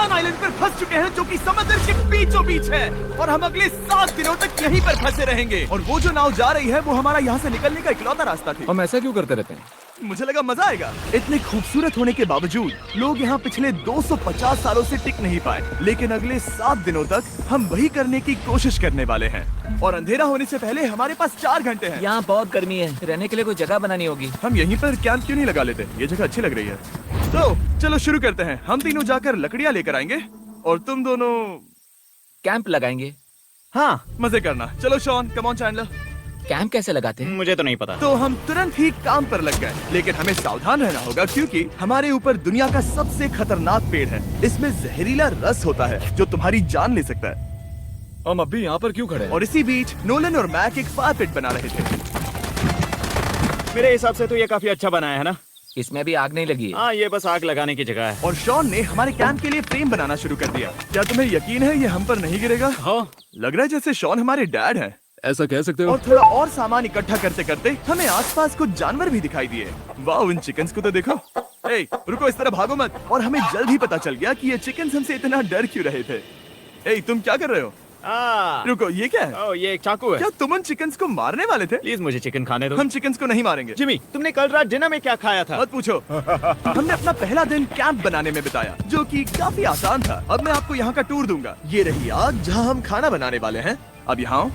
Shawn island पर फंस चुके हैं, जो कि समंदर के बीचों बीच है, और हम अगले 7 दिनों तक यहीं पर फंसे रहेंगे। और वो जो नाव जा रही है वो हमारा यहाँ से निकलने का इकलौता रास्ता थी। हम ऐसा क्यों करते रहते हैं? मुझे लगा मजा आएगा। इतने खूबसूरत होने के बावजूद लोग यहाँ पिछले 250 सालों से टिक नहीं पाए, लेकिन अगले 7 दिनों तक हम वही करने की कोशिश करने वाले हैं। और अंधेरा होने से पहले हमारे पास 4 घंटे हैं। यहाँ बहुत गर्मी है, रहने के लिए कोई जगह बनानी होगी। हम यहीं पर कैंप क्यों नहीं लगा लेते? ये जगह अच्छी लग रही है। तो चलो शुरू करते हैं। हम तीनों जाकर लकड़ियाँ लेकर आएंगे और तुम दोनों कैंप लगाएंगे। हाँ, मजे करना। चलो Shawn, come on Chandler. Camp कैसे लगाते हैं? मुझे तो नहीं पता। तो हम तुरंत ही काम पर लग गए, लेकिन हमें सावधान रहना होगा क्योंकि हमारे ऊपर दुनिया का सबसे खतरनाक पेड़ है। इसमें जहरीला रस होता है जो तुम्हारी जान ले सकता है। हम अभी यहाँ पर क्यों खड़े हैं? और इसी बीच नोलन और मैक एक फायर पिट बना रहे थे। मेरे हिसाब से तो ये काफी अच्छा बनाया है ना? इसमें भी आग नहीं लगी है। हाँ, ये बस आग लगाने की जगह है। और शॉन ने हमारे कैंप के लिए फ्रेम बनाना शुरू कर दिया। क्या तुम्हें यकीन है ये हम पर नहीं गिरेगा? हाँ, लग रहा है जैसे शॉन हमारे डैड हैं। ऐसा कह सकते हो? और थोड़ा और सामान इकट्ठा करते करते हमें आसपास कुछ जानवर भी दिखाई दिए। वाह, इन चिकन्स को तो देखो। ए, रुको, इस तरह भागो मत। और हमें जल्द ही पता चल गया कि ये चिकन्स हमसे इतना डर क्यों रहे थे। ए, तुम क्या कर रहे हो? रुको, ये क्या है? ओ, ये एक चाकू है। क्या तुम उन चिकन्स को मारने वाले थे? प्लीज मुझे चिकन खाने दो। हम चिकन्स को नहीं मारेंगे। जिमी, तुमने कल रात डिनर में क्या खाया था? मत पूछो। हमने अपना पहला दिन कैंप बनाने में बिताया, जो कि काफी आसान था। अब मैं आपको यहाँ का टूर दूंगा। ये रही आग जहाँ हम खाना बनाने वाले हैं। अब यहाँ आओ।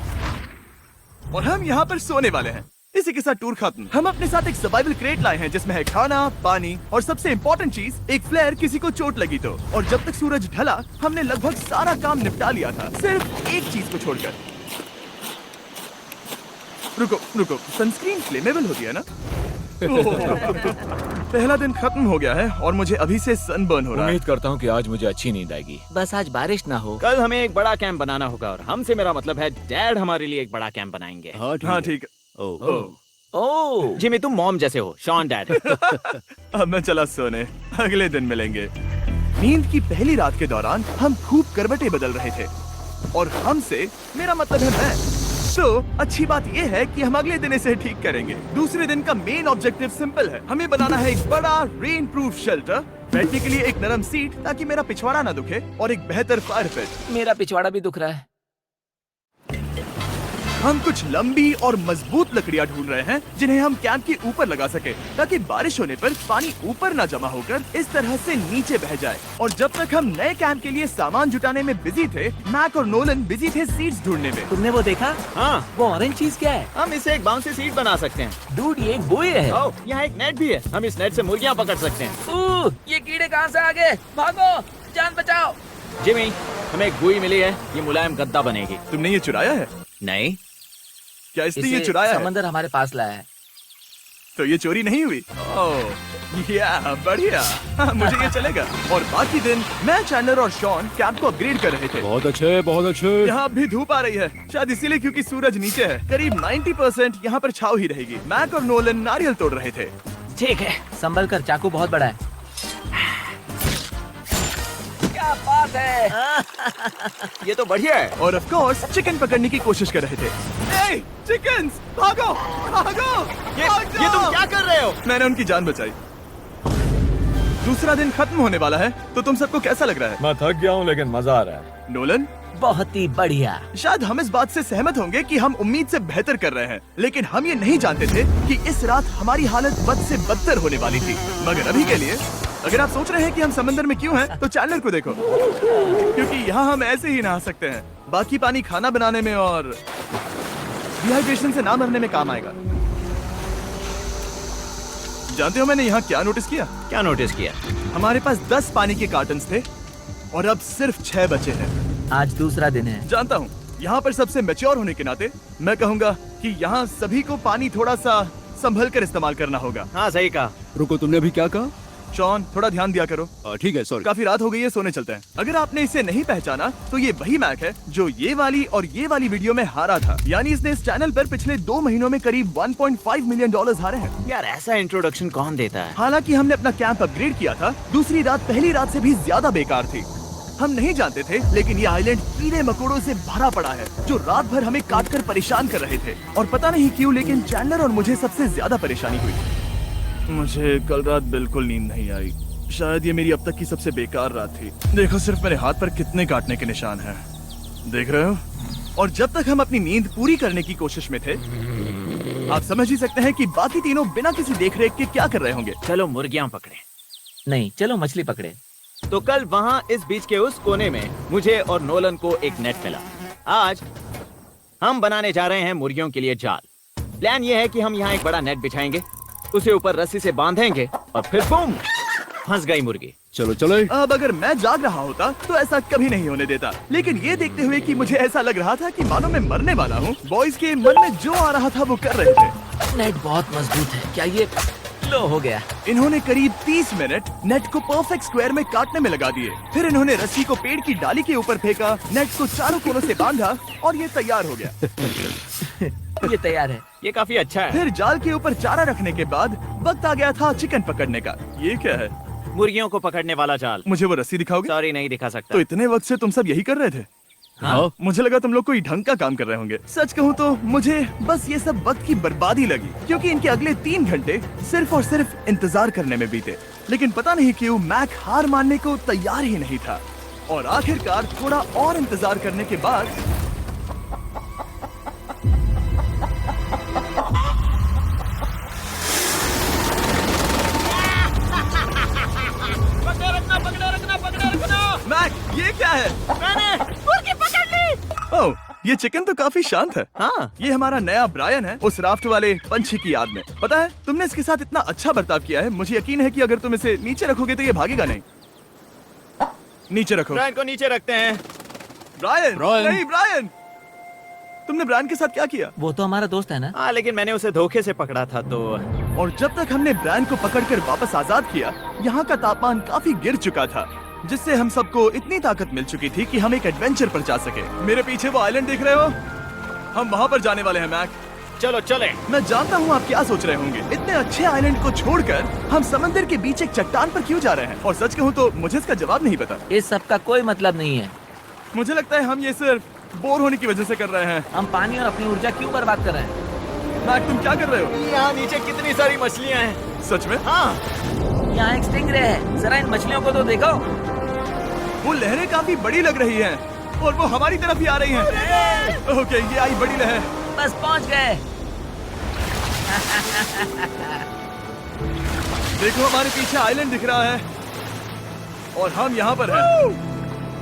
और हम यहाँ पर सोने वाले हैं। इसी के साथ टूर खत्म। हम अपने साथ एक सर्वाइवल क्रेट लाए हैं जिसमें है खाना, पानी और सबसे इम्पोर्टेंट चीज एक फ्लेयर, किसी को चोट लगी तो। और जब तक सूरज ढला हमने लगभग सारा काम निपटा लिया था, सिर्फ एक चीज को छोड़कर। रुको, सनस्क्रीन फ्लेमेबल होती है ना? पहला दिन खत्म हो गया है और मुझे अभी से सनबर्न हो रहा है। उम्मीद करता हूँ कि आज मुझे अच्छी नींद आएगी। बस आज बारिश ना हो। कल हमें एक बड़ा कैंप बनाना होगा और हमसे मेरा मतलब है डैड हमारे लिए एक बड़ा कैंप बनाएंगे। हाँ ठीक है। ओह, जिमी, तुम मॉम जैसे हो, शॉन डैड। अब मैं चला सोने, अगले दिन मिलेंगे। नींद की पहली रात के दौरान हम खूब करवटें बदल रहे थे। और हमसे मेरा मतलब है मैं। तो अच्छी बात यह है कि हम अगले दिन इसे ठीक करेंगे। दूसरे दिन का मेन ऑब्जेक्टिव सिंपल है। हमें बनाना है एक बड़ा रेन प्रूफ शेल्टर, बैठने के लिए एक नरम सीट ताकि मेरा पिछवाड़ा ना दुखे, और एक बेहतर फायर पिट। मेरा पिछवाड़ा भी दुख रहा है। हम कुछ लंबी और मजबूत लकड़ियां ढूंढ रहे हैं जिन्हें हम कैंप के ऊपर लगा सके, ताकि बारिश होने पर पानी ऊपर ना जमा होकर इस तरह से नीचे बह जाए। और जब तक हम नए कैंप के लिए सामान जुटाने में बिजी थे, मैक और नोलन बिजी थे सीड्स ढूंढने में। तुमने वो देखा? हाँ, वो ऑरेंज चीज क्या है? हम इसे एक बाउंसी सीट बना सकते हैं। डूड, ये एक बुए है। ओह, यहाँ एक नेट भी है। हम इस नेट से मुर्गियाँ पकड़ सकते हैं। ये कीड़े कहाँ से आ गए? भागो, जान बचाओ। जिमी, हमें एक बुई मिली है। ये मुलायम गद्दा बनेगी। तुमने ये चुराया है? नहीं, क्या इसने ये इसे चुराया है? समंदर हमारे पास लाया है। तो ये चोरी नहीं हुई? ओह, या बढ़िया। मुझे ये चलेगा। और बाकी दिन मैं, चैंडलर और शॉन कैंप को अपग्रेड कर रहे थे। बहुत अच्छे, बहुत अच्छे। यहाँ भी धूप आ रही है, शायद इसीलिए क्योंकि सूरज नीचे है। करीब 90% यहाँ पर छाव ही रहेगी। मैक और नोलन नारियल तोड़ रहे थे। ठीक है, संभल कर, चाकू बहुत बड़ा है। क्या बात है? ये तो बढ़िया है। और ऑफ कोर्स चिकन पकड़ने की कोशिश कर रहे थे। ए, चिकन्स, भागो, भागो, ये तुम क्या कर रहे हो? मैंने उनकी जान बचाई। दूसरा दिन खत्म होने वाला है, तो तुम सबको कैसा लग रहा है? मैं थक गया हूँ लेकिन मजा आ रहा है। नोलन, बहुत ही बढ़िया। शायद हम इस बात से सहमत होंगे कि हम उम्मीद से बेहतर कर रहे हैं, लेकिन हम ये नहीं जानते थे कि इस रात हमारी हालत बद से बदतर होने वाली थी। मगर अभी के लिए, अगर आप सोच रहे हैं कि हम समंदर में क्यों हैं, तो चैंडलर को देखो, क्योंकि यहाँ हम ऐसे ही नहा सकते हैं। बाकी पानी खाना बनाने में और डिहाइड्रेशन से ना मरने में काम आएगा। जानते हो मैंने यहाँ क्या नोटिस किया? क्या नोटिस किया? हमारे पास 10 पानी के कार्टन्स थे और अब सिर्फ 6 बचे हैं। आज दूसरा दिन है। जानता हूँ, यहाँ पर सबसे मैच्योर होने के नाते मैं कहूँगा कि यहाँ सभी को पानी थोड़ा सा संभल कर इस्तेमाल करना होगा। हाँ, सही कहा। रुको, तुमने अभी क्या कहा? शॉन, थोड़ा ध्यान दिया करो। ठीक है, सॉरी। काफी रात हो गई है, सोने चलते हैं। अगर आपने इसे नहीं पहचाना तो ये वही मैक है जो ये वाली और ये वाली वीडियो में हारा था। यानी इसने इस चैनल पर पिछले 2 महीनों में करीब $1.5 मिलियन हारे हैं। यार, ऐसा इंट्रोडक्शन कौन देता है? हालांकि हमने अपना कैंप अपग्रेड किया था, दूसरी रात पहली रात से भी ज्यादा बेकार थी। हम नहीं जानते थे, लेकिन ये आइलैंड कीड़े मकोड़ों से भरा पड़ा है जो रात भर हमें काट कर परेशान कर रहे थे। और पता नहीं क्यों, लेकिन चैंडलर और मुझे सबसे ज्यादा परेशानी हुई। मुझे कल रात बिल्कुल नींद नहीं आई। शायद ये मेरी अब तक की सबसे बेकार रात थी। देखो सिर्फ मेरे हाथ पर कितने काटने के निशान हैं। देख रहे हो? और जब तक हम अपनी नींद पूरी करने की कोशिश में थे, आप समझ ही सकते हैं कि बाकी तीनों बिना किसी देखरेख के क्या कर रहे होंगे। चलो मुर्गियां पकड़े। नहीं, चलो मछली पकड़े। तो कल वहाँ इस बीच के उस कोने में मुझे और नोलन को एक नेट मिला। आज हम बनाने जा रहे हैं मुर्गियों के लिए जाल। प्लान ये है कि हम यहाँ एक बड़ा नेट बिछाएंगे, उसे ऊपर रस्सी से बांधेंगे और फिर बूम, फंस गई मुर्गी। चलो चलो। अब अगर मैं जाग रहा होता तो ऐसा कभी नहीं होने देता, लेकिन ये देखते हुए कि मुझे ऐसा लग रहा था कि मानो मैं मरने वाला हूँ, बॉयज के मन में जो आ रहा था वो कर रहे थे। नेट बहुत मजबूत है। क्या ये लो हो गया? इन्होंने करीब 30 मिनट नेट को परफेक्ट स्क्वायर में काटने में लगा दिए। फिर इन्होंने रस्सी को पेड़ की डाली के ऊपर फेंका, नेट को चारों कोनों से बांधा और ये तैयार हो गया। ये तैयार है। ये काफी अच्छा है। फिर जाल के ऊपर चारा रखने के बाद वक्त आ गया था चिकन पकड़ने का। ये क्या है? मुर्गियों को पकड़ने वाला जाल। मुझे वो रस्सी दिखाओगे? सॉरी, नहीं दिखा सकता। तो इतने वक्त से तुम सब यही कर रहे थे? हाँ? मुझे लगा तुम लोग कोई ढंग का काम कर रहे होंगे। सच कहूँ तो मुझे बस ये सब वक्त की बर्बादी लगी, क्योंकि इनके अगले 3 घंटे सिर्फ और सिर्फ इंतजार करने में बीते। लेकिन पता नहीं क्यों मैक हार मानने को तैयार ही नहीं था, और आखिरकार थोड़ा और इंतजार करने के बाद मैक, ये क्या है? मैंने मुर्गी पकड़ ली। ओह, ये चिकन तो काफी शांत है। हाँ, ये हमारा नया ब्रायन है, उस राफ्ट वाले पंछी की याद में। पता है, तुमने इसके साथ इतना अच्छा बर्ताव किया है, मुझे यकीन है कि अगर तुम इसे नीचे रखोगे तो ये भागेगा नहीं। नीचे रखो। ब्रायन को नीचे रखते हैं। Brian, Brian. नहीं ब्रायन। तुमने ब्रायन के साथ क्या किया? वो तो हमारा दोस्त है ना। हाँ, लेकिन मैंने उसे धोखे से पकड़ा था तो। और जब तक हमने ब्रायन को पकड़कर वापस आजाद किया, यहाँ का तापमान काफी गिर चुका था, जिससे हम सबको इतनी ताकत मिल चुकी थी कि हम एक एडवेंचर पर जा सके। मेरे पीछे वो आइलैंड देख रहे हो? हम वहाँ पर जाने वाले हैं मैक। चलो चले। मैं जानता हूँ आप क्या सोच रहे होंगे, इतने अच्छे आइलैंड को छोड़कर हम समंदर के बीच एक चट्टान पर क्यों जा रहे हैं? और सच कहूँ तो मुझे इसका जवाब नहीं पता। इस सब का कोई मतलब नहीं है। मुझे लगता है हम ये सिर्फ बोर होने की वजह से कर रहे हैं। हम पानी और अपनी ऊर्जा क्यों बर्बाद कर रहे हैं? मैक, तुम क्या कर रहे हो? यहाँ नीचे कितनी सारी मछलियाँ हैं। सच में? हाँ, यहाँ एक स्टिंगरे है। जरा इन मछलियों को तो देखो। वो लहरें काफी बड़ी लग रही हैं और वो हमारी तरफ ही आ रही हैं। ओके, ये आई बड़ी लहर। बस पहुँच गए। देखो हमारे पीछे आइलैंड दिख रहा है और हम यहाँ पर हैं।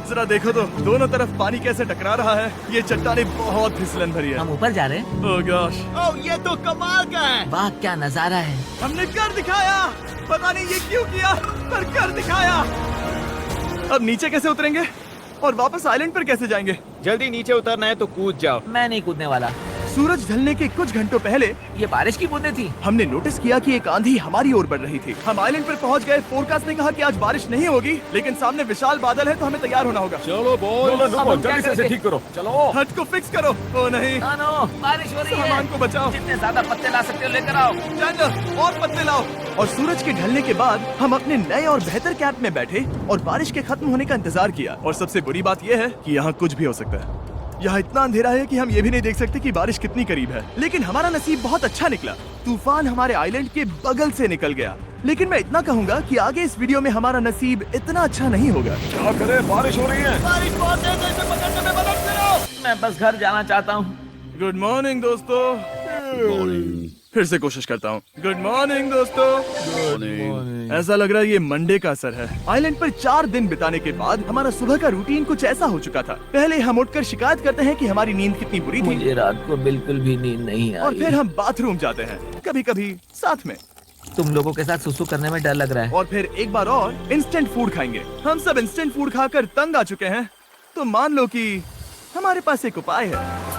जरा देखो तो दोनों तरफ पानी कैसे टकरा रहा है। ये चट्टानें बहुत फिसलन भरी है। हम ऊपर जा रहे हैं। ओह गॉश, ओह ये तो कमाल का है। वाह, क्या नजारा है। हमने कर दिखाया। पता नहीं ये क्यों किया, पर कर दिखाया। अब नीचे कैसे उतरेंगे और वापस आइलैंड पर कैसे जाएंगे? जल्दी नीचे उतरना है तो कूद जाओ। मैं नहीं कूदने वाला। सूरज ढलने के कुछ घंटों पहले ये बारिश की बूंदें थी। हमने नोटिस किया कि एक आंधी हमारी ओर बढ़ रही थी। हम आइलैंड पर पहुंच गए। फोरकास्ट ने कहा कि आज बारिश नहीं होगी, लेकिन सामने विशाल बादल है तो हमें तैयार होना होगा। चलो बॉय, अब हम क्या जल्दी से इसे करेंगे? ठीक करो। चलो। हट को फिक्स करो। ओ नहीं, नो, बारिश हो रही है। सामान को बचाओ। जितने ज्यादा पत्ते ला सकते हो लेकर आओ। चैंडलर, और पत्ते लाओ। और सूरज के ढलने के बाद हम अपने नए और बेहतर कैंप में बैठे और बारिश के खत्म होने का इंतजार किया। और सबसे बुरी बात यह है कि यहाँ कुछ भी हो सकता है। यहाँ इतना अंधेरा है कि हम ये भी नहीं देख सकते कि बारिश कितनी करीब है। लेकिन हमारा नसीब बहुत अच्छा निकला। तूफान हमारे आइलैंड के बगल से निकल गया। लेकिन मैं इतना कहूँगा कि आगे इस वीडियो में हमारा नसीब इतना अच्छा नहीं होगा। क्या करें, बारिश हो रही है। बारिश बहुत तेज है, इसे पकड़ने में मदद करो। मैं बस घर जाना चाहता हूँ। गुड मॉर्निंग दोस्तों। फिर से कोशिश करता हूँ। गुड मॉर्निंग दोस्तों। ऐसा लग रहा है ये मंडे का असर है। आइलैंड पर 4 दिन बिताने के बाद हमारा सुबह का रूटीन कुछ ऐसा हो चुका था। पहले हम उठकर शिकायत करते हैं कि हमारी नींद कितनी बुरी थी, मुझे रात को बिल्कुल भी नींद नहीं और आई। फिर हम बाथरूम जाते हैं, कभी कभी साथ में, तुम लोगों के साथ सुसु करने में डर लग रहा है। और फिर एक बार और इंस्टेंट फूड खाएंगे। हम सब इंस्टेंट फूड खाकर तंग आ चुके हैं, तो मान लो कि हमारे पास एक उपाय है।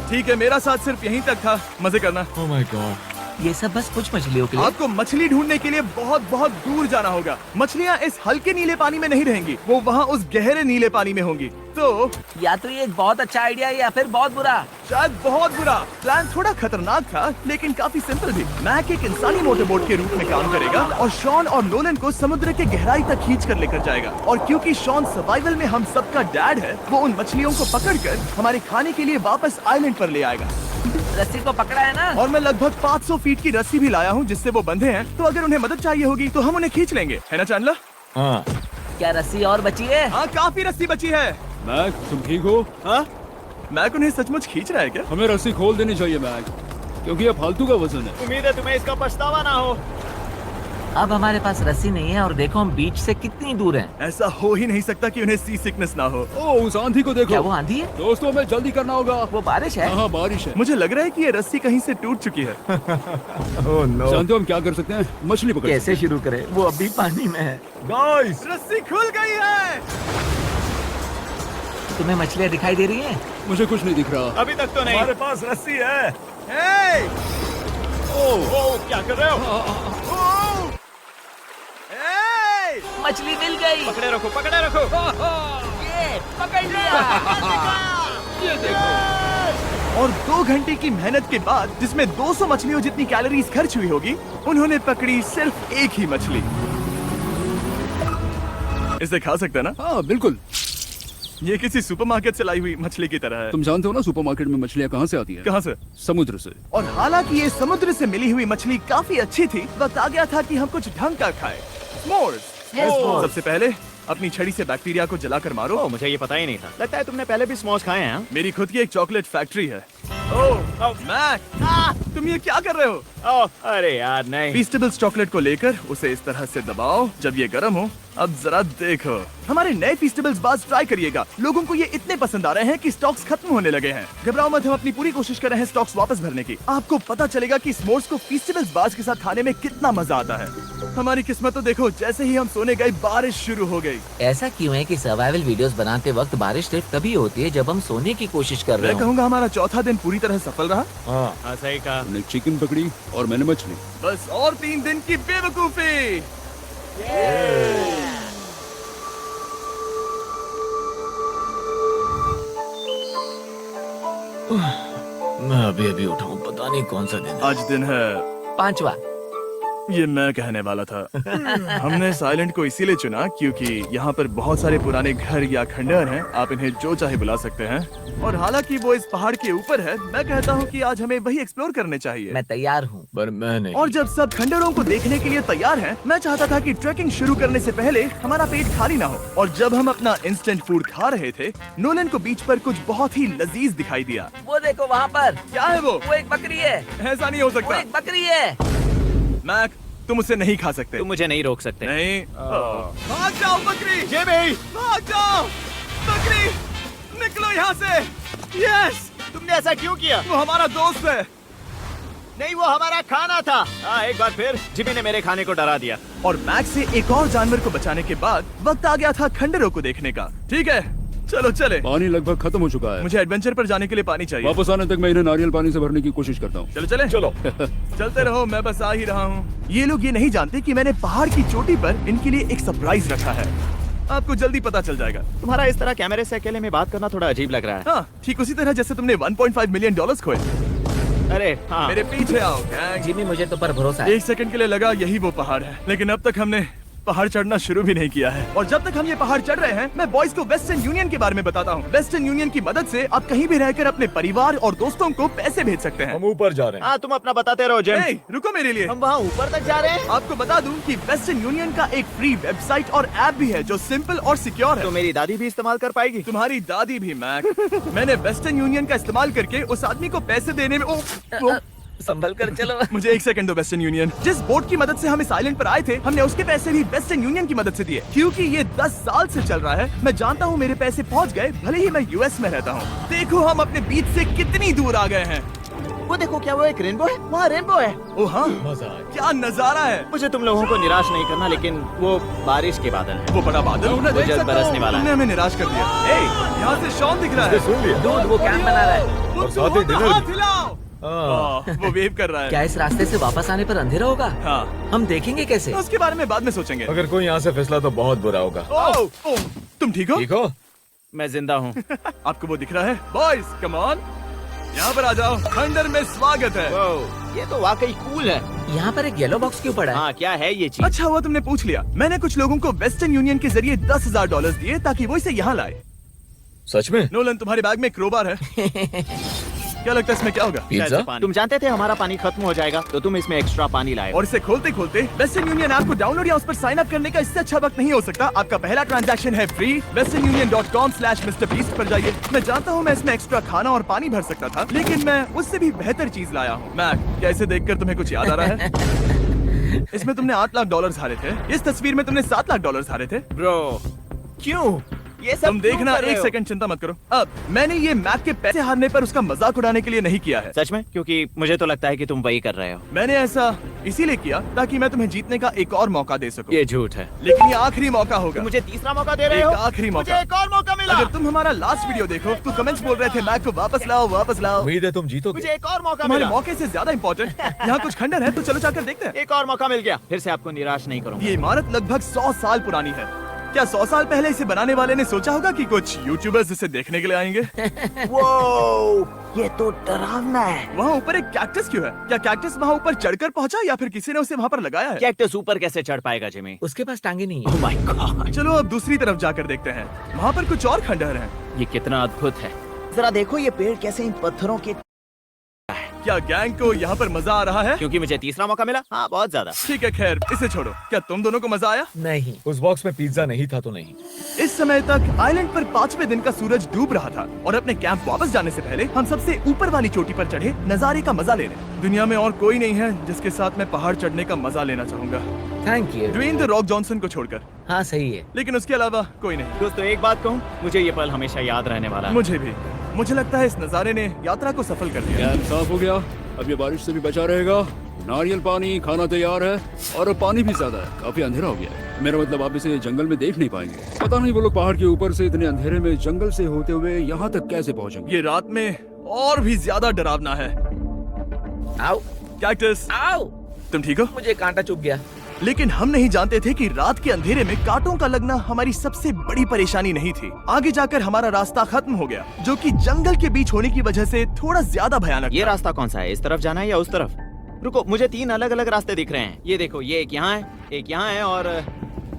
ठीक है, मेरा साथ सिर्फ यहीं तक था। मजे करना। Oh my God. ये सब बस कुछ मछलियों के लिए। आपको मछली ढूंढने के लिए बहुत बहुत दूर जाना होगा। मछलियाँ इस हल्के नीले पानी में नहीं रहेंगी, वो वहाँ उस गहरे नीले पानी में होंगी। तो या तो ये एक बहुत अच्छा आइडिया है या फिर बहुत बुरा। शायद बहुत बुरा। प्लान थोड़ा खतरनाक था, लेकिन काफी सिंपल भी। मैक एक इंसानी मोटरबोट के रूप में काम करेगा और शॉन और नोलन को समुद्र के गहराई तक खींच कर लेकर जाएगा। और क्योंकि शॉन सर्वाइवल में हम सबका डैड है, वो उन मछलियों को पकड़कर हमारे खाने के लिए वापस आइलैंड पर ले आएगा। रस्सी को पकड़ा है ना? और मैं लगभग 500 फीट की रस्सी भी लाया हूँ जिससे वो बंधे हैं, तो अगर उन्हें मदद चाहिए होगी तो हम उन्हें खींच लेंगे, है ना चैंडलर? हाँ। क्या रस्सी और बची है? हाँ, काफी रस्सी बची है। मैक, तुम ठीक हो? हाँ, मैक उन्हें सचमुच खींच रहा है क्या? हमें रस्सी खोल देनी चाहिए मैक, क्योंकि ये फालतू का वजन है। उम्मीद है तुम्हें इसका पछतावा ना हो। अब हमारे पास रस्सी नहीं है और देखो हम बीच से कितनी दूर हैं। ऐसा हो ही नहीं सकता कि उन्हें सी सिकनेस ना हो। ओ, उस आंधी को देखो। क्या वो आंधी है? दोस्तों, हमें जल्दी करना होगा। वो बारिश है? हाँ, बारिश है। मुझे लग रहा है कि ये रस्सी कहीं से टूट चुकी है। Oh no. जानते हो हम क्या कर सकते हैं? मछली पकड़ कैसे शुरू करें? वो अभी पानी में है। गाइस, रस्सी खुल गई है। तुम्हें मछलियाँ दिखाई दे रही हैं? सकते हैं। मुझे कुछ नहीं दिख रहा। अभी तक तो नहीं। हमारे पास रस्सी है। हे! ओ, क्या कर रहे हो? हे! मछली मिल गई। पकड़े रखो, पकड़े रखो। ये पकड़ लिया। ये देखो। और 2 घंटे की मेहनत के बाद, जिसमें 200 मछलियों जितनी कैलोरीज खर्च हुई होगी, उन्होंने पकड़ी सिर्फ एक ही मछली। इसे खा सकते हैं ना? हाँ, बिल्कुल। ये किसी सुपरमार्केट से लाई हुई मछली की तरह है। तुम जानते हो ना सुपरमार्केट में मछलियाँ कहाँ से आती है? कहाँ से? समुद्र से। और हालांकि ये समुद्र से मिली हुई मछली काफी अच्छी थी, वक्त आ गया था कि हम कुछ ढंग का खाएं। s'mores। S'mores। सबसे पहले अपनी छड़ी से बैक्टीरिया को जलाकर मारो। ओ, मुझे ये पता ही नहीं था। लगता है तुमने पहले भी स्मोक्स खाए हैं। हाँ? मेरी खुद की एक चॉकलेट फैक्ट्री है। ओह मैक, तुम ये क्या कर रहे हो? ओ, अरे यार नहीं। फीस्टेबल्स चॉकलेट को लेकर उसे इस तरह से दबाओ जब ये गर्म हो। अब जरा देखो, हमारे नए फीस्टेबल्स बाज ट्राई करिएगा। लोगों को ये इतने पसंद आ रहे हैं कि स्टॉक्स खत्म होने लगे हैं। घबराओ मत, हम अपनी पूरी कोशिश कर रहे हैं स्टॉक्स वापस भरने की। आपको पता चलेगा कि s'mores को फीस्टेबल्स बाज के साथ खाने में कितना मजा आता है। हमारी किस्मत तो देखो, जैसे ही हम सोने गए बारिश शुरू हो गई। ऐसा क्यों है कि सर्वाइवल वीडियोस बनाते वक्त बारिश सिर्फ तभी होती है जब हम सोने की कोशिश कर रहे मैं हो? कहूँगा हमारा चौथा दिन पूरी तरह सफल रहा। हाँ। हाँ, सही कहा। हमने चिकन पकड़ी और मैंने मछली। बस और 3 दिन की बेवकूफी। मैं अभी उठा हूँ, पता नहीं कौन सा दिन। आज दिन है 5वां। ये मैं कहने वाला था। हमने इस आइलैंड को इसीलिए चुना क्योंकि यहाँ पर बहुत सारे पुराने घर या खंडहर हैं। आप इन्हें जो चाहे बुला सकते हैं। और हालांकि वो इस पहाड़ के ऊपर है, मैं कहता हूँ कि आज हमें वही एक्सप्लोर करने चाहिए। मैं तैयार हूँ। पर मैं नहीं। और जब सब खंडहरों को देखने के लिए तैयार हैं, मैं चाहता था कि ट्रैकिंग शुरू करने से पहले हमारा पेट खाली ना हो। और जब हम अपना इंस्टेंट फूड खा रहे थे, नोलन को बीच पर कुछ बहुत ही लजीज दिखाई दिया। वो देखो वहाँ पर। क्या है वो? वो एक बकरी है। ऐसा नहीं हो वो सकता। एक बकरी है। मैक, तुम उसे नहीं खा सकते। तुम मुझे नहीं रोक सकते। नहीं। भाग जाओ बकरी। ये भी। भाग जाओ बकरी, निकलो यहाँ से। यस, तुमने ऐसा क्यों किया? वो हमारा दोस्त है। नहीं, वो हमारा खाना था। हाँ, एक बार फिर जिमी ने मेरे खाने को डरा दिया। और मैक्स से एक और जानवर को बचाने के बाद वक्त आ गया था खंडहरों को देखने का। ठीक है, चलो चले। पानी लगभग खत्म हो चुका है। मुझे एडवेंचर पर जाने के लिए पानी चाहिए। वापस आने तक मैं इन्हें नारियल पानी से भरने की कोशिश करता हूँ। चलो चले। चलो। चलते रहो, मैं बस आ ही रहा हूँ। ये लोग ये नहीं जानते कि मैंने पहाड़ की चोटी पर इनके लिए एक सरप्राइज रखा है। आपको जल्दी पता चल जाएगा। तुम्हारा इस तरह कैमरे से अकेले में बात करना थोड़ा अजीब लग रहा है। हाँ, ठीक उसी तरह जैसे तुमने $1.5 मिलियन खोए। अरे हाँ। मेरे पीछे आओ गैंग। जिमी, मुझे तो पर भरोसा है। 1 सेकंड के लिए लगा यही वो पहाड़ है, लेकिन अब तक हमने पहाड़ चढ़ना शुरू भी नहीं किया है। और जब तक हम ये पहाड़ चढ़ रहे हैं, मैं बॉयज को वेस्टर्न यूनियन के बारे में बताता हूँ। वेस्टर्न यूनियन की मदद से आप कहीं भी रहकर अपने परिवार और दोस्तों को पैसे भेज सकते हैं। हम ऊपर जा रहे हैं। हाँ, तुम अपना बताते रहो जेम। Hey, रुको मेरे लिए। हम वहाँ ऊपर तक जा रहे हैं। आपको बता दूं कि वेस्टर्न यूनियन का एक फ्री वेबसाइट और ऐप भी है जो सिंपल और सिक्योर है। तो मेरी दादी भी इस्तेमाल कर पाएगी। तुम्हारी दादी भी मैक। मैंने वेस्टर्न यूनियन का इस्तेमाल करके उस आदमी को पैसे देने में संभल कर चलो। मुझे 1 सेकंड दो। वेस्टर्न यूनियन, जिस बोट की मदद से हम इस आइलैंड पर आए थे, हमने उसके पैसे भी वेस्टर्न यूनियन की मदद से दिए। क्योंकि ये 10 साल से चल रहा है, मैं जानता हूँ मेरे पैसे पहुँच गए, भले ही मैं यूएस में रहता हूँ। देखो हम अपने बीच से कितनी दूर आ गए हैं। वो देखो, क्या वो एक रेनबो है? वहाँ रेनबो है। ओ हाँ, मजा आया। क्या नजारा है। मुझे तुम लोगों को निराश नहीं करना, लेकिन वो बारिश के बादल है। वो बड़ा बादल उन्हें वो देख जल्द सकता बरसने हूँ। वाला है। तुमने हमें निराश कर दिया। यहाँ से शॉन दिख रहा है। सुन लिया। दूध, वो कैंप बना रहा है। वो और साथ ही डिनर हाथ भी। हिलाओ। हाँ। वो वेव कर रहा है। क्या इस रास्ते से वापस आने पर अंधेरा होगा? हाँ, हम देखेंगे कैसे? उसके बारे में बाद में सोचेंगे। अगर कोई यहाँ से फिसला तो बहुत बुरा होगा। ओह, तुम ठीक हो? ठीक हो? मैं जिंदा हूँ। आपको वो दिख रहा है? बॉयज कम ऑन, यहाँ पर आ जाओ। खंडर में स्वागत है। ये तो वाकई कूल है। यहाँ पर एक येलो बॉक्स क्यों पड़ा है? हाँ, क्या है ये चीज? अच्छा हुआ तुमने पूछ लिया। मैंने कुछ लोगों को वेस्टर्न यूनियन के जरिए $10,000 दिए ताकि वो इसे यहाँ लाए। सच में? नोलन, तुम्हारे बैग में क्रोबार है। क्या लगता है इसमें क्या होगा? शायद से पिज्जा? पानी। तुम जानते थे हमारा पानी खत्म हो जाएगा तो तुम इसमें एक्स्ट्रा पानी लाए। और इसे खोलते खोलते वेस्टर्न यूनियन ऐप को डाउनलोड या उस पर साइन अप करने का इससे अच्छा वक्त नहीं हो सकता। आपका पहला ट्रांजैक्शन है फ्री। westernunion.com/MrBeast पर जाइए। मैं जानता हूँ मैं इसमें एक्स्ट्रा खाना और पानी भर सकता था, लेकिन मैं उससे भी बेहतर चीज लाया हूँ। मैक, क्या इसे देखकर तुम्हें कुछ याद आ रहा है? इसमें तुमने $8 लाख हारे थे। इस तस्वीर में तुमने $7 लाख हारे थे। ब्रो क्यों ये सब तुम देखना, क्यों कर रहे एक हो? सेकंड चिंता मत करो। अब मैंने ये मैक के पैसे हारने पर उसका मजाक उड़ाने के लिए नहीं किया है। सच में? क्योंकि मुझे तो लगता है कि तुम वही कर रहे हो। मैंने ऐसा इसीलिए किया ताकि मैं तुम्हें जीतने का एक और मौका दे सकूं। ये झूठ है। लेकिन ये आखिरी मौका होगा। मुझे तीसरा मौका दे रहे हो? एक आखिरी मौका। मुझे एक और मौका मिला। अगर तुम हमारा लास्ट वीडियो देखो तो कमेंट्स बोल रहे थे मैक को वापस लाओ, वापस लाओ। उम्मीद है तुम जीतोगे। मुझे एक और मौका तुम्हारे मिला। मौके से ज्यादा इम्पोर्टेंट यहाँ कुछ खंडर है, तो चलो जाकर देखते हैं। एक और मौका मिल गया। फिर से आपको निराश नहीं करूंगा। ये इमारत लगभग 100 साल पुरानी है। क्या 100 साल पहले इसे बनाने वाले ने सोचा होगा कि कुछ यूट्यूबर्स इसे देखने के लिए आएंगे? ये तो डरावना है। वहाँ ऊपर एक कैक्टस क्यों है? क्या कैक्टस वहाँ ऊपर चढ़कर पहुँचा या फिर किसी ने उसे वहाँ पर लगाया है? कैक्टस ऊपर कैसे चढ़ पाएगा जिमी? उसके पास टांगे नहीं है। ओह माय गॉड, चलो अब दूसरी तरफ जाकर देखते हैं। वहाँ पर कुछ और खंडहर हैं। ये कितना अद्भुत है। जरा देखो ये पेड़ कैसे इन पत्थरों के। क्या गैंग को यहाँ पर मजा आ रहा है? क्योंकि मुझे तीसरा मौका मिला। हाँ, बहुत ज्यादा। ठीक है, खैर इसे छोड़ो। क्या तुम दोनों को मजा आया? नहीं। उस बॉक्स में पिज्जा नहीं था तो नहीं। इस समय तक आइलैंड पर 5वें दिन का सूरज डूब रहा था और अपने कैंप वापस जाने से पहले हम सबसे ऊपर वाली चोटी पर चढ़े नजारे का मजा लेने। दुनिया में और कोई नहीं है जिसके साथ मैं पहाड़ चढ़ने का मजा लेना चाहूंगा, thank you. Dwayne the Rock Johnson को छोड़कर। हाँ सही है। लेकिन उसके अलावा कोई नहीं। दोस्तों एक बात कहूँ, मुझे ये पल हमेशा याद रहने वाला है। मुझे भी। मुझे लगता है इस नजारे ने यात्रा को सफल कर दिया। कैंप साफ हो गया, अब ये बारिश से भी बचा रहेगा। नारियल पानी, खाना तैयार है और पानी भी ज्यादा है। काफी अंधेरा हो गया है। मेरा मतलब आप इसे जंगल में देख नहीं पाएंगे। पता नहीं वो लोग पहाड़ के ऊपर से इतने अंधेरे में जंगल से होते हुए यहाँ तक कैसे पहुँचेंगे। ये रात में और भी ज्यादा डरावना है। आओ कैक्टस, आओ। तुम ठीक हो? मुझे कांटा चुभ गया। लेकिन हम नहीं जानते थे कि रात के अंधेरे में कांटों का लगना हमारी सबसे बड़ी परेशानी नहीं थी। आगे जाकर हमारा रास्ता खत्म हो गया, जो कि जंगल के बीच होने की वजह से थोड़ा ज्यादा भयानक ये था। रास्ता कौन सा है? इस तरफ जाना है या उस तरफ? रुको, मुझे 3 अलग अलग रास्ते दिख रहे हैं। ये देखो, ये एक यहाँ है, एक यहाँ है और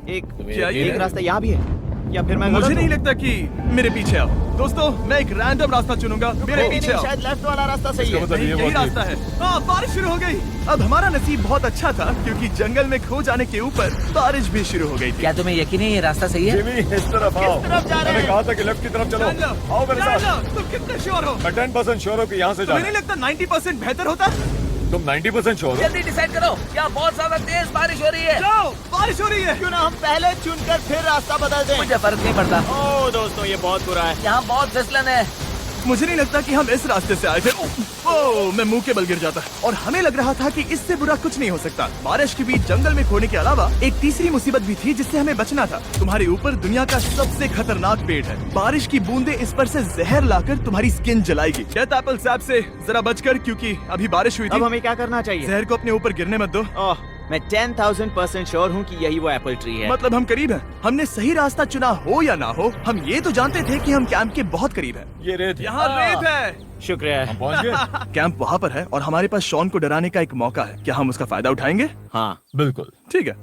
क्या ये एक रास्ता यहाँ भी है। या फिर मैं मुझे गलत नहीं हूँ? लगता कि मेरे पीछे आओ। दोस्तों, मैं एक रैंडम रास्ता चुनूंगा। मेरे नहीं, पीछे नहीं, आओ। शायद लेफ्ट वाला रास्ता सही है। मतलब नहीं, ये यही बहुत रास्ता है। हाँ, बारिश शुरू हो गई। अब हमारा नसीब बहुत अच्छा था क्योंकि जंगल में खो जाने के ऊपर बारिश भी शुरू हो गई थी। क्या तुम्हें यकीन है ये रास्ता सही है? जिमी, इस तरफ आओ। तरफ जा रहे मैंने हैं? कहा था कि लेफ्ट की तरफ चलो। जान लो, आओ मेरे जान साथ। लो, तुम कितने श्योर हो? मैं 10% श्योर हूँ कि यहाँ से तुम्हें जाना नहीं लगता 90% बेहतर होता? तुम 90% श्योर हो? जल्दी डिसाइड करो। क्या बहुत ज्यादा तेज बारिश हो रही है? जाओ, बारिश हो रही है। क्यों ना हम पहले चुनकर फिर रास्ता बदल दें? मुझे फर्क नहीं पड़ता। ओह दोस्तों, ये बहुत बुरा है। यहाँ बहुत फिसलन है। मुझे नहीं लगता कि हम इस रास्ते से आए थे। ओह, मैं मुंह के बल गिर जाता और हमें लग रहा था कि इससे बुरा कुछ नहीं हो सकता। बारिश के बीच जंगल में खोने के अलावा एक तीसरी मुसीबत भी थी जिससे हमें बचना था। तुम्हारे ऊपर दुनिया का सबसे खतरनाक पेड़ है। बारिश की बूंदें इस पर से जहर लाकर तुम्हारी स्किन जलाएगी। डेथ एप्पल सैप से जरा बचकर, क्योंकि अभी बारिश हुई अब थी। हमें क्या करना चाहिए? जहर को अपने ऊपर गिरने मत दो। ओह, मैं 10,000% श्योर हूँ कि यही वो एप्पल ट्री है। मतलब हम करीब हैं। हमने सही रास्ता चुना हो या ना हो, हम ये तो जानते थे कि हम कैंप के बहुत करीब हैं। ये रेत है। यहाँ रेत है। शुक्रिया। हम पहुँच गए। कैंप वहाँ पर है और हमारे पास शॉन को डराने का एक मौका है। क्या हम उसका फायदा उठाएंगे? हाँ, बिल्कुल। ठीक है।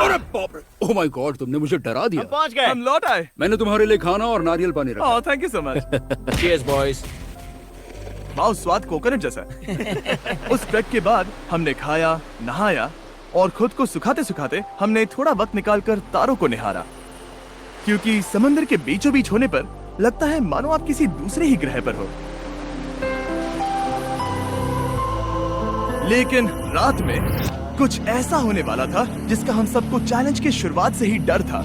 अरे बाप रे, ओह माय गॉड, तुमने मुझे डरा दिया। हम पहुँच गए। हम लौट आए। मैंने तुम्हारे लिए खाना और नारियल पानी रखा। Oh, thank you so much. Cheers boys. वाह, स्वाद कोकोनट जैसा है। उस ट्रैक के बाद हमने खाया, नहाया और खुद को सुखाते सुखाते हमने थोड़ा वक्त निकालकर तारों को निहारा, क्योंकि समंदर के बीचों बीच होने पर लगता है मानो आप किसी दूसरे ही ग्रह पर हो। लेकिन रात में कुछ ऐसा होने वाला था जिसका हम सबको चैलेंज के शुरुआत से ही डर था।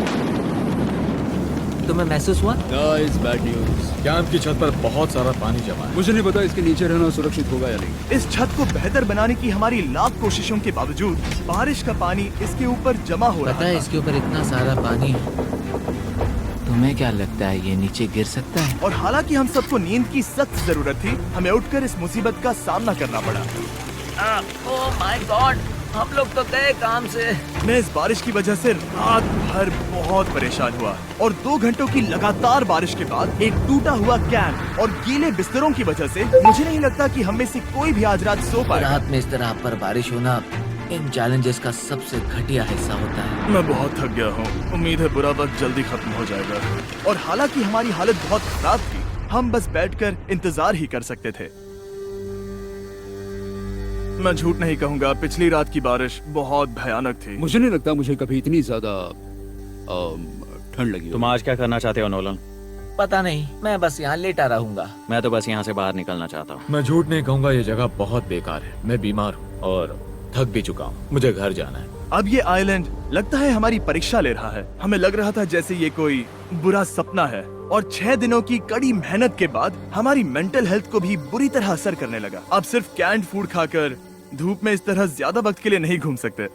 तुम्हें महसूस हुआ? Guys, bad news. कैंप की छत पर बहुत सारा पानी जमा है। मुझे नहीं पता इसके नीचे रहना सुरक्षित होगा या नहीं। इस छत को बेहतर बनाने की हमारी लाख कोशिशों के बावजूद बारिश का पानी इसके ऊपर जमा हो रहा पता है था। इसके ऊपर इतना सारा पानी है। तुम्हें क्या लगता है ये नीचे गिर सकता है? और हालांकि हम सबको नींद की सख्त जरूरत थी, हमें उठकर इस मुसीबत का सामना करना पड़ा। ओह माय गॉड, हम लोग तो गए काम से। मैं इस बारिश की वजह से रात भर बहुत परेशान हुआ और 2 घंटों की लगातार बारिश के बाद एक टूटा हुआ कैंप और गीले बिस्तरों की वजह से मुझे नहीं लगता कि हम में से कोई भी आज रात सो पाएगा। रात में इस तरह आप पर बारिश होना इन चैलेंजेस का सबसे घटिया हिस्सा होता है। मैं बहुत थक गया हूँ। उम्मीद है बुरा वक्त जल्दी खत्म हो जाएगा। और हालांकि हमारी हालत बहुत खराब थी, हम बस बैठकर इंतजार ही कर सकते थे। मैं झूठ नहीं कहूंगा, पिछली रात की बारिश बहुत भयानक थी। मुझे नहीं लगता मुझे कभी इतनी ज्यादा ठंड लगी हो। तुम आज क्या करना चाहते हो नोलन? पता नहीं, मैं बस यहाँ लेटा रहूंगा। मैं तो बस यहाँ से बाहर निकलना चाहता हूँ। मैं झूठ नहीं कहूंगा, ये जगह बहुत बेकार है। मैं बीमार हूँ और थक भी चुका हूँ। मुझे घर जाना है। अब ये आइलैंड लगता है हमारी परीक्षा ले रहा है। हमें लग रहा था जैसे ये कोई बुरा सपना है, और 6 दिनों की कड़ी मेहनत के बाद हमारी मेंटल हेल्थ को भी बुरी तरह असर करने लगा। अब सिर्फ कैंड फूड खाकर धूप में इस तरह ज्यादा वक्त के लिए नहीं घूम सकते।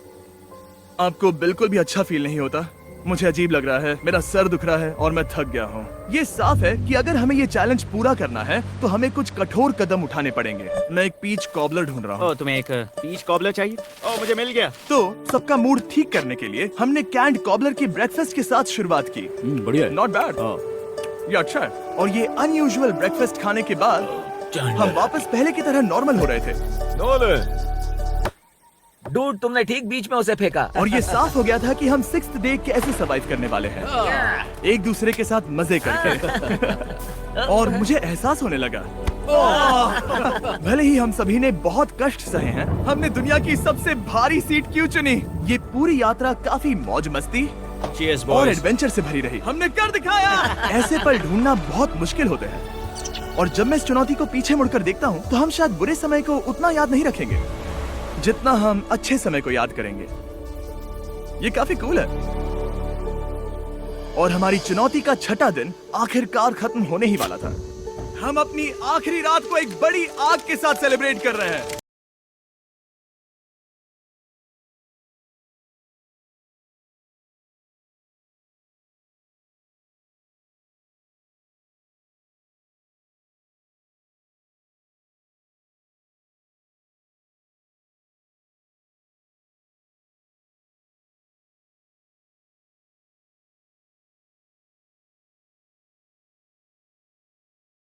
आपको बिल्कुल भी अच्छा फील नहीं होता? मुझे अजीब लग रहा है, मेरा सर दुख रहा है और मैं थक गया हूँ। ये साफ है कि अगर हमें ये चैलेंज पूरा करना है तो हमें कुछ कठोर कदम उठाने पड़ेंगे। मैं एक पीच कॉबलर ढूंढ रहा हूँ। ओ, तुम्हें एक पीच कॉबलर चाहिए? ओ, मुझे मिल गया। तो सबका मूड ठीक करने के लिए हमने कैंड कॉबलर के ब्रेकफास्ट के साथ शुरुआत की। बढ़िया है। नॉट बैड, ये अच्छा है। और ये अनयूजुअल ब्रेकफास्ट खाने के बाद हम वापस पहले की तरह नॉर्मल हो रहे थे। नोलन, डूड, तुमने ठीक बीच में उसे फेंका। और ये साफ हो गया था कि हम 6th डे कैसे सर्वाइव करने वाले हैं, एक दूसरे के साथ मजे करके। और मुझे एहसास होने लगा, भले ही हम सभी ने बहुत कष्ट सहे हैं, हमने दुनिया की सबसे भारी सीट क्यों चुनी। ये पूरी यात्रा काफी मौज मस्ती Cheers, और boys. एडवेंचर से भरी रही। हमने कर दिखाया। ऐसे पल ढूंढना बहुत मुश्किल होते हैं, और जब मैं इस चुनौती को पीछे मुड़कर देखता हूँ तो हम शायद बुरे समय को उतना याद नहीं रखेंगे जितना हम अच्छे समय को याद करेंगे। ये काफी कूल है। और हमारी चुनौती का 6ठा दिन आखिरकार खत्म होने ही वाला था। हम अपनी आखिरी रात को एक बड़ी आग के साथ सेलिब्रेट कर रहे हैं।